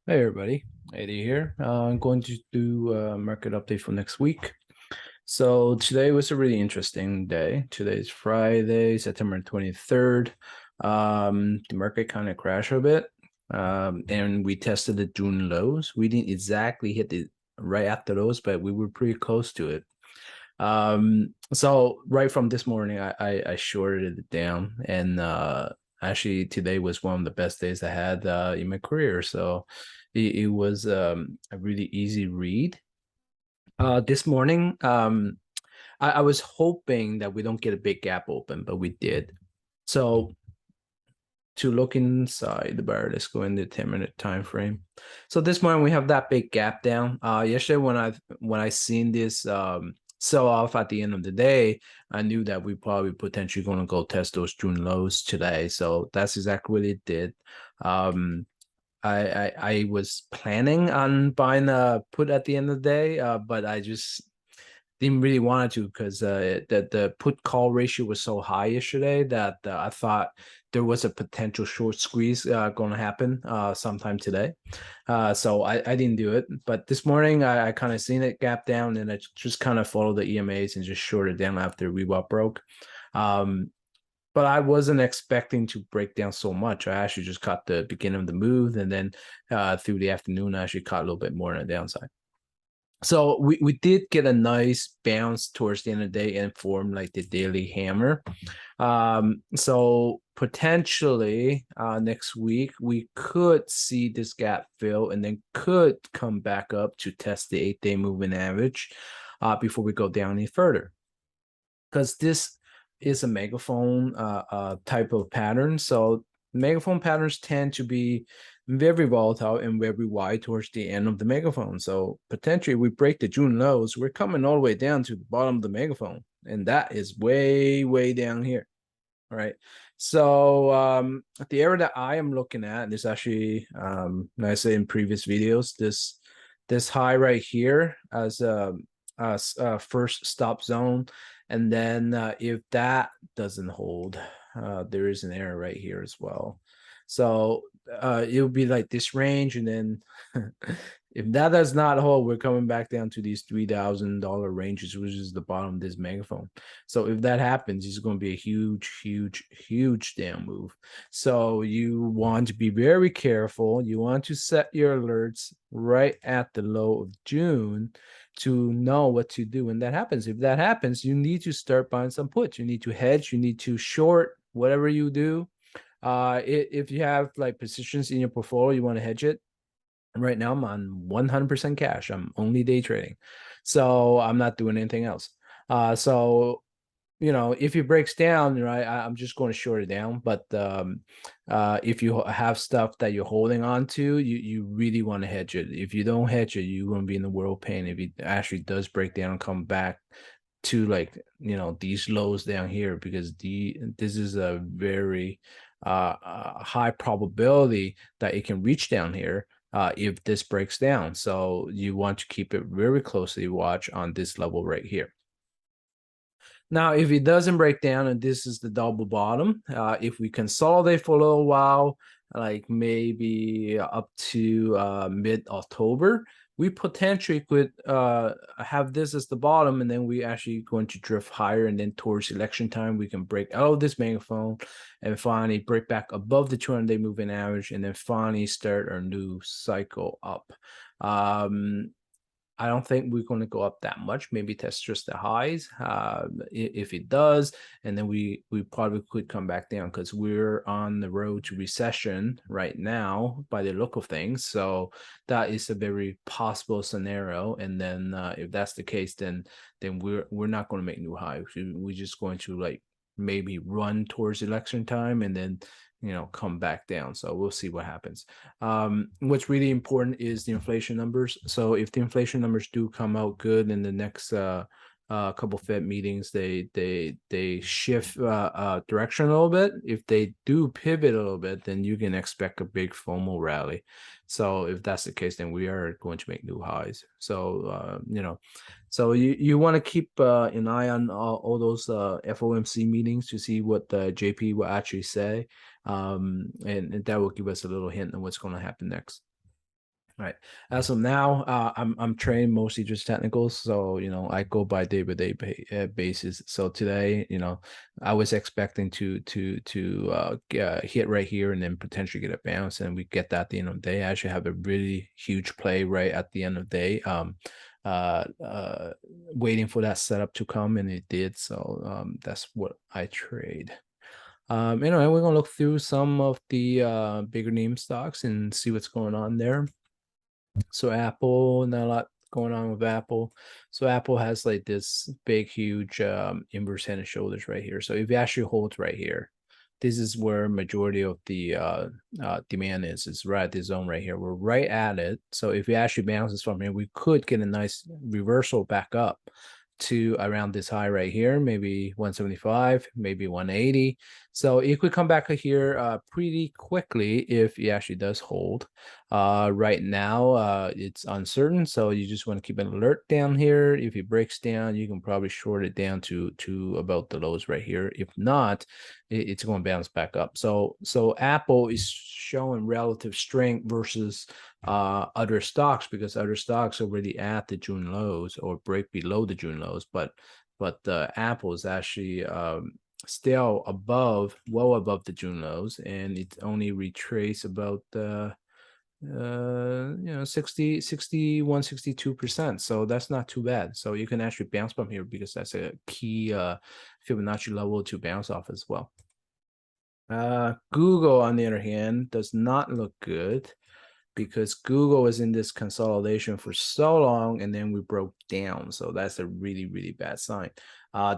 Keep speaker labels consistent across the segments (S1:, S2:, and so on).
S1: Hey everybody, Eddie here. I'm going to do a market update for next week. So today was a really interesting day. Today is Friday, September 23rd. The market kind of crashed a bit. And we tested the June lows. We didn't exactly hit it right after those, but we were pretty close to it. So right from this morning, I shorted it down, and actually today was one of the best days I had in my career. So it was a really easy read. This morning, I was hoping that we don't get a big gap open, but we did. So to look inside the bar, let's go in the 10-minute time frame. So this morning we have that big gap down. Yesterday when I seen this sell off at the end of the day, I knew that we probably potentially going to go test those June lows today. So that's exactly what it did. Um, I was planning on buying a put at the end of the day, but I just didn't really want to because the put call ratio was so high yesterday that I thought there was a potential short squeeze going to happen sometime today. So I didn't do it. But this morning I kind of seen it gap down and I just kind of followed the EMAs and just shorted down after Reebok broke. Um, but I wasn't expecting to break down so much. I actually just caught the beginning of the move, and then through the afternoon, I actually caught a little bit more on the downside. So we did get a nice bounce towards the end of the day and form like the daily hammer. So potentially next week we could see this gap fill and then could come back up to test the 8-day moving average before we go down any further. Because this is a megaphone type of pattern. So megaphone patterns tend to be very volatile and very wide towards the end of the megaphone. So potentially we break the June lows, we're coming all the way down to the bottom of the megaphone. And that is way, way down here. All right. So the area that I am looking at is actually, like I say in previous videos, this high right here as a first stop zone. And then if that doesn't hold, there is an error right here as well. So it would be like this range, and then if that does not hold, we're coming back down to these $3,000 ranges, which is the bottom of this megaphone. So if that happens, it's going to be a huge, huge, huge down move. So you want to be very careful. You want to set your alerts right at the low of June to know what to do when that happens. If that happens, you need to start buying some puts. You need to hedge. You need to short whatever you do. If you have like positions in your portfolio, you want to hedge it. Right now, I'm on 100% cash. I'm only day trading, so I'm not doing anything else. So if it breaks down, right, I'm just going to short it down. But if you have stuff that you're holding on to, you really want to hedge it. If you don't hedge it, you're going to be in the world pain if it actually does break down and come back to like these lows down here, because this is a very high probability that it can reach down here if this breaks down. So you want to keep it very closely watch on this level right here. Now, if it doesn't break down and this is the double bottom, if we consolidate for a little while, like maybe up to mid-October, we potentially could have this as the bottom, and then we actually going to drift higher, and then towards election time, we can break out of this megaphone and finally break back above the 200-day moving average, and then finally start our new cycle up. I don't think we're going to go up that much. Maybe test just the highs. If it does, and then we probably could come back down because we're on the road to recession right now by the look of things. So that is a very possible scenario. And then if that's the case, then we're not going to make new highs. We're just going to like maybe run towards election time and then come back down. So we'll see what happens. What's really important is the inflation numbers. So if the inflation numbers do come out good in the next couple Fed meetings, they shift direction a little bit. If they do pivot a little bit, then you can expect a big FOMO rally. So if that's the case, then we are going to make new highs. So so you want to keep an eye on all those FOMC meetings to see what the JP will actually say, and that will give us a little hint on what's going to happen next. Right. As of now, I'm trained mostly just technicals, so I go by day-by-day basis. So today, I was expecting to hit right here and then potentially get a bounce, and we get that at the end of the day. I actually have a really huge play right at the end of the day. Uh, uh, Waiting for that setup to come, and it did. So that's what I trade. Anyway, we're gonna look through some of the bigger name stocks and see what's going on there. So Apple, not a lot going on with Apple. So Apple has like this big, huge inverse head and shoulders right here. So if you actually hold right here, this is where majority of the demand is right at this zone right here. We're right at it. So if it actually bounces from here, we could get a nice reversal back up to around this high right here, maybe 175, maybe 180. So it could come back here pretty quickly if it actually does hold. Right now, it's uncertain, so you just want to keep an alert down here. If it breaks down, you can probably short it down to about the lows right here. If not, it's going to bounce back up. So Apple is showing relative strength versus other stocks because other stocks are already at the June lows or break below the June lows, but Apple is actually still well above the June lows, and it only retrace about 61, 62%. So that's not too bad. So you can actually bounce from here because that's a key Fibonacci level to bounce off as well. Google, on the other hand, does not look good because Google was in this consolidation for so long and then we broke down. So that's a really, really bad sign.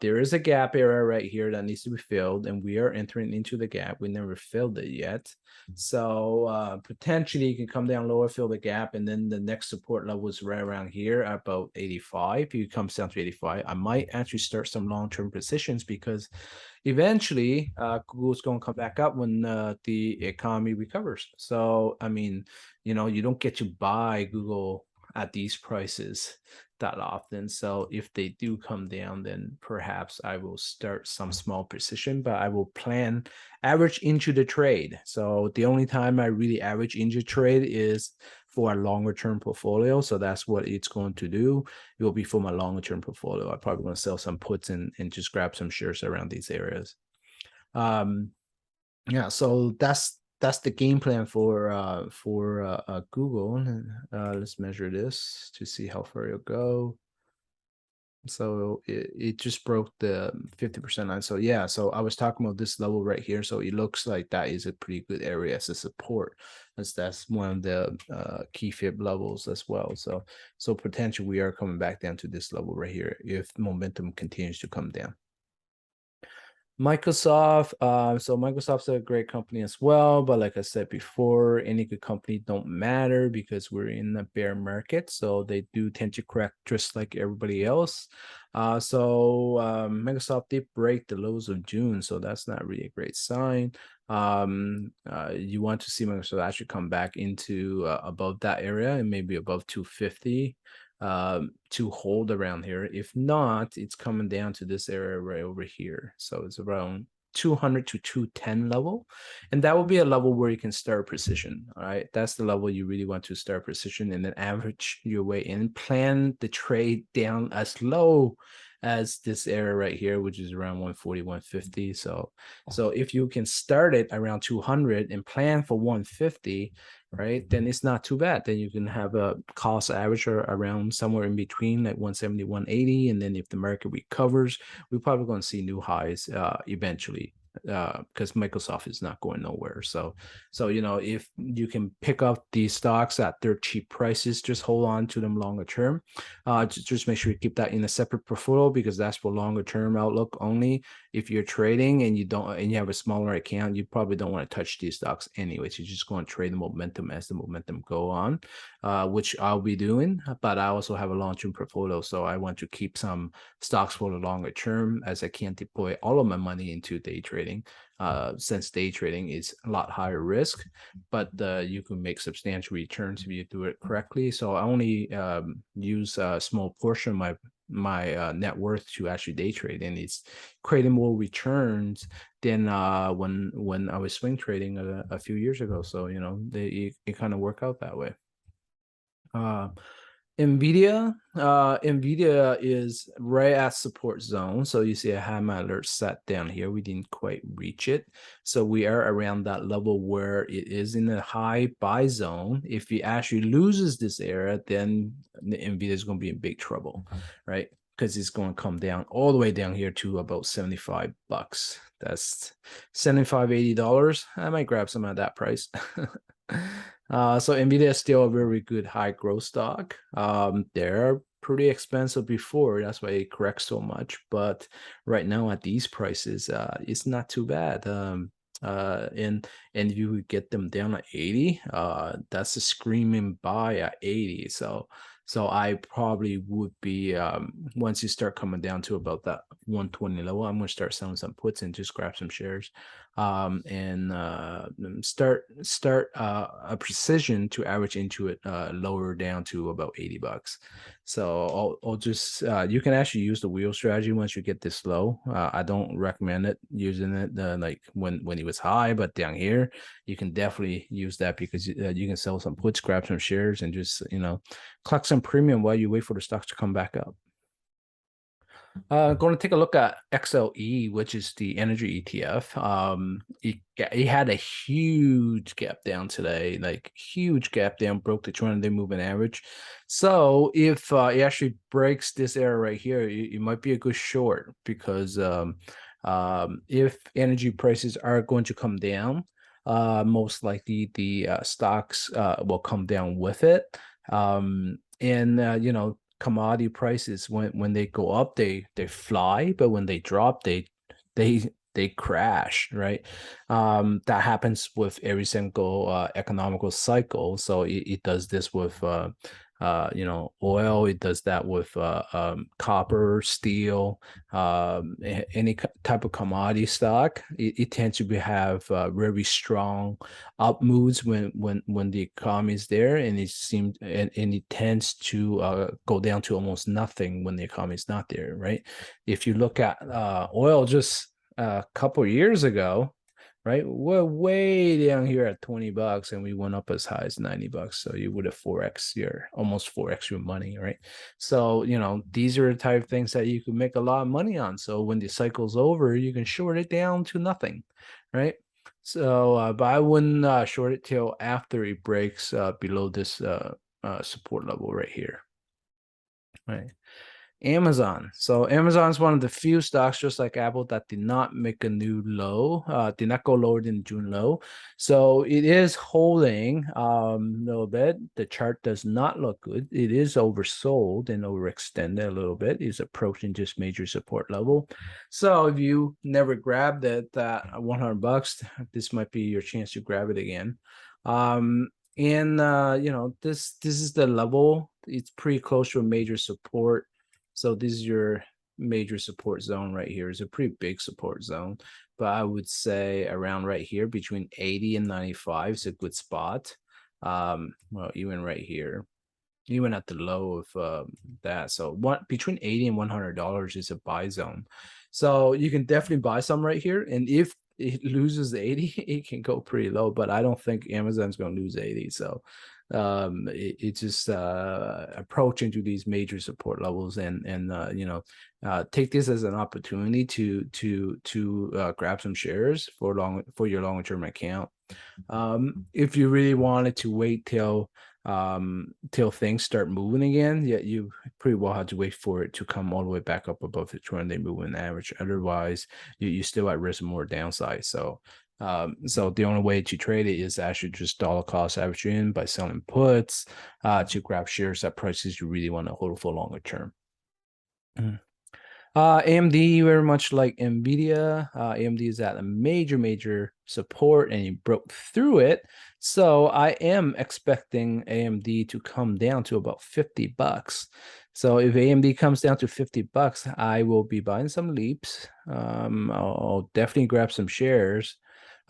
S1: There is a gap area right here that needs to be filled, and we are entering into the gap. We never filled it yet. So potentially you can come down lower, fill the gap, and then the next support level is right around here at about 85. If it comes down to 85, I might actually start some long-term positions because eventually Google's going to come back up when the economy recovers. So, I mean, you don't get to buy Google at these prices that often. So if they do come down, then perhaps I will start some small position, but I will plan average into the trade. So the only time I really average into trade is for a longer term portfolio. So that's what it's going to do. It will be for my longer term portfolio. I'm probably going to sell some puts and just grab some shares around these areas. Yeah, so that's the game plan for Google. Let's measure this to see how far it'll go. So it just broke the 50% line. So yeah, so I was talking about this level right here. So it looks like that is a pretty good area as a support, as that's one of the key fib levels as well. So potentially we are coming back down to this level right here if momentum continues to come down. Microsoft, so Microsoft's a great company as well, but like I said before, any good company don't matter because we're in a bear market, so they do tend to correct just like everybody else. Microsoft did break the lows of June, so that's not really a great sign. You want to see Microsoft actually come back into above that area and maybe above 250 to hold around here. If not, it's coming down to this area right over here. So it's around 200 to 210 level, and that will be a level where you can start precision. All right, that's the level you really want to start precision, and then average your way in, plan the trade down as low as this area right here, which is around 140, 150. So if you can start it around 200 and plan for 150, right, then it's not too bad. Then you can have a cost average around somewhere in between, like 170, 180. And then if the market recovers, we're probably going to see new highs eventually, because Microsoft is not going nowhere. So if you can pick up these stocks at their cheap prices, just hold on to them longer term. Just make sure you keep that in a separate portfolio because that's for longer term outlook only. If you're trading and you have a smaller account, you probably don't want to touch these stocks anyways. You're just going to trade the momentum as the momentum go on, which I'll be doing. But I also have a long-term portfolio, so I want to keep some stocks for the longer term as I can't deploy all of my money into day trading. Since day trading is a lot higher risk, but you can make substantial returns if you do it correctly. So I only use a small portion of my net worth to actually day trade, and it's creating more returns than when I was swing trading a few years ago. So it kind of worked out that way. Uh, NVIDIA is right at support zone. So you see I have my alert set down here. We didn't quite reach it. So we are around that level where it is in a high buy zone. If it actually loses this area, then the NVIDIA is going to be in big trouble, right? Because it's going to come down all the way down here to about 75 bucks. That's 75, $80. I might grab some at that price. So NVIDIA is still a very good high growth stock. They're pretty expensive before, that's why it corrects so much. But right now at these prices, it's not too bad. And if you would get them down at 80, that's a screaming buy at 80. So I probably would be once you start coming down to about that 120 level, I'm gonna start selling some puts and just grab some shares and start a precision to average into it lower down to about 80 bucks. So I'll just you can actually use the wheel strategy once you get this low. I don't recommend it using it like when it was high, but down here you can definitely use that because you can sell some puts, grab some shares, and just collect some premium while you wait for the stocks to come back up. Going to take a look at XLE, which is the energy ETF. It had a huge gap down today, like huge gap down, broke the 200-day moving average. So if it actually breaks this area right here, it might be a good short because if energy prices are going to come down, most likely the stocks will come down with it. And commodity prices when they go up they fly, but when they drop they crash, right? That happens with every single economical cycle. So it does this with oil. It does that with copper, steel, any type of commodity stock. It tends to have very strong up moods when the economy is there, and it tends to go down to almost nothing when the economy is not there, right? If you look at oil just a couple years ago, right? We're way down here at 20 bucks and we went up as high as 90 bucks. So you would have 4x almost 4x your money, right? So, these are the type of things that you can make a lot of money on. So when the cycle's over, you can short it down to nothing, right? So, but I wouldn't short it till after it breaks below this support level right here, right? Amazon. So Amazon is one of the few stocks, just like Apple, that did not make a new low, did not go lower than June low. So it is holding a little bit. The chart does not look good. It is oversold and overextended a little bit. It's approaching just major support level. So if you never grabbed it at 100 bucks, this might be your chance to grab it again. And this is the level. It's pretty close to a major support. So this is your major support zone right here. It's a pretty big support zone, but I would say around right here between 80 and 95 is a good spot. Well, even right here, even at the low of that. So between 80 and $100 is a buy zone. So you can definitely buy some right here. And if it loses 80, it can go pretty low, but I don't think Amazon's going to lose 80. So it's just approaching to these major support levels and take this as an opportunity to grab some shares for your longer term account. If you really wanted to wait till things start moving again, yeah, you pretty well have to wait for it to come all the way back up above the 200-day moving average. Otherwise, you still at risk of more downside. So the only way to trade it is actually just dollar cost averaging by selling puts to grab shares at prices you really want to hold for longer term. AMD, very much like NVIDIA, AMD is at a major support and you broke through it. So I am expecting AMD to come down to about 50 bucks. So if AMD comes down to 50 bucks, I will be buying some leaps. I'll definitely grab some shares.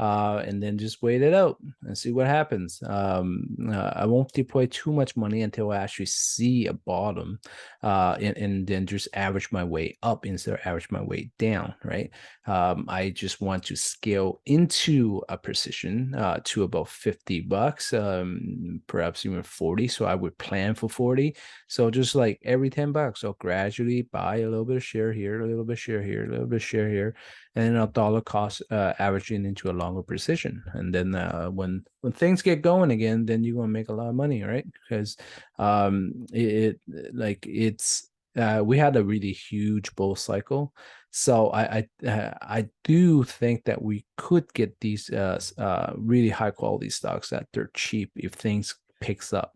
S1: and then just wait it out and see what happens. I won't deploy too much money until I actually see a bottom, and then just average my way up instead of average my way down, right? I just want to scale into a position to about $50, perhaps even 40. So I would plan for 40. So just like every $10, I'll gradually buy a little bit of share here, a little bit of share here, a little bit of share here, and then I'll dollar cost averaging into a longer position. And then when things get going again, then you're gonna make a lot of money, right? Because it's we had a really huge bull cycle. So I do think that we could get these really high quality stocks that they're cheap if things picks up,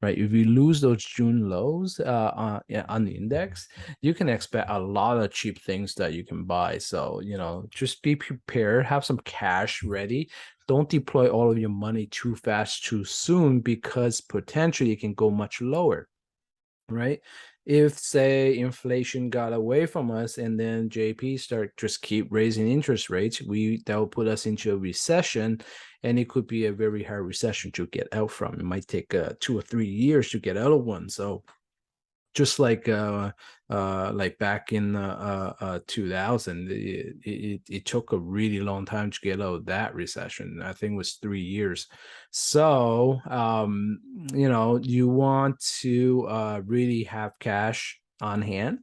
S1: right? If you lose those June lows on the index, you can expect a lot of cheap things that you can buy. So, just be prepared, have some cash ready. Don't deploy all of your money too fast, too soon, because potentially it can go much lower, right? If say inflation got away from us and then JP start just keep raising interest rates, that will put us into a recession, and it could be a very hard recession to get out from. It might take 2 or 3 years to get out of one. So just like back in 2000, it took a really long time to get out of that recession. I think it was 3 years. So you want to really have cash on hand,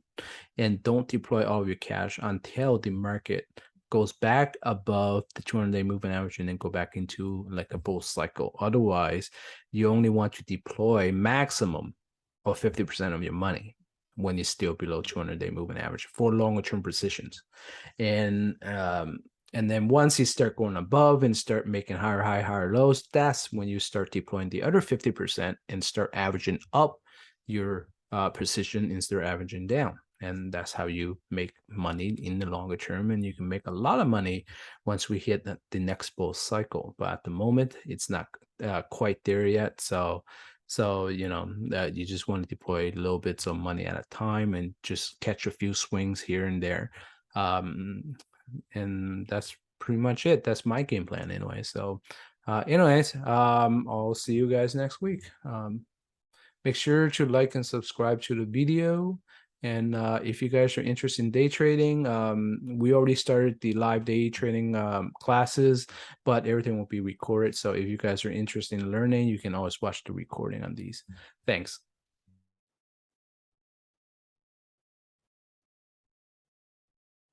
S1: and don't deploy all of your cash until the market goes back above the 200-day moving average and then go back into like a bull cycle. Otherwise, you only want to deploy maximum or 50% of your money when you're still below 200-day moving average for longer term positions. And then once you start going above and start making higher high, higher lows, that's when you start deploying the other 50% and start averaging up your position instead of averaging down. And that's how you make money in the longer term. And you can make a lot of money once we hit the next bull cycle. But at the moment, it's not quite there yet. So you just want to deploy little bits of money at a time and just catch a few swings here and there. And that's pretty much it. That's my game plan anyway. So I'll see you guys next week. Make sure to like and subscribe to the video. And if you guys are interested in day trading, we already started the live day trading classes, but everything will be recorded. So if you guys are interested in learning, you can always watch the recording on these. Thanks.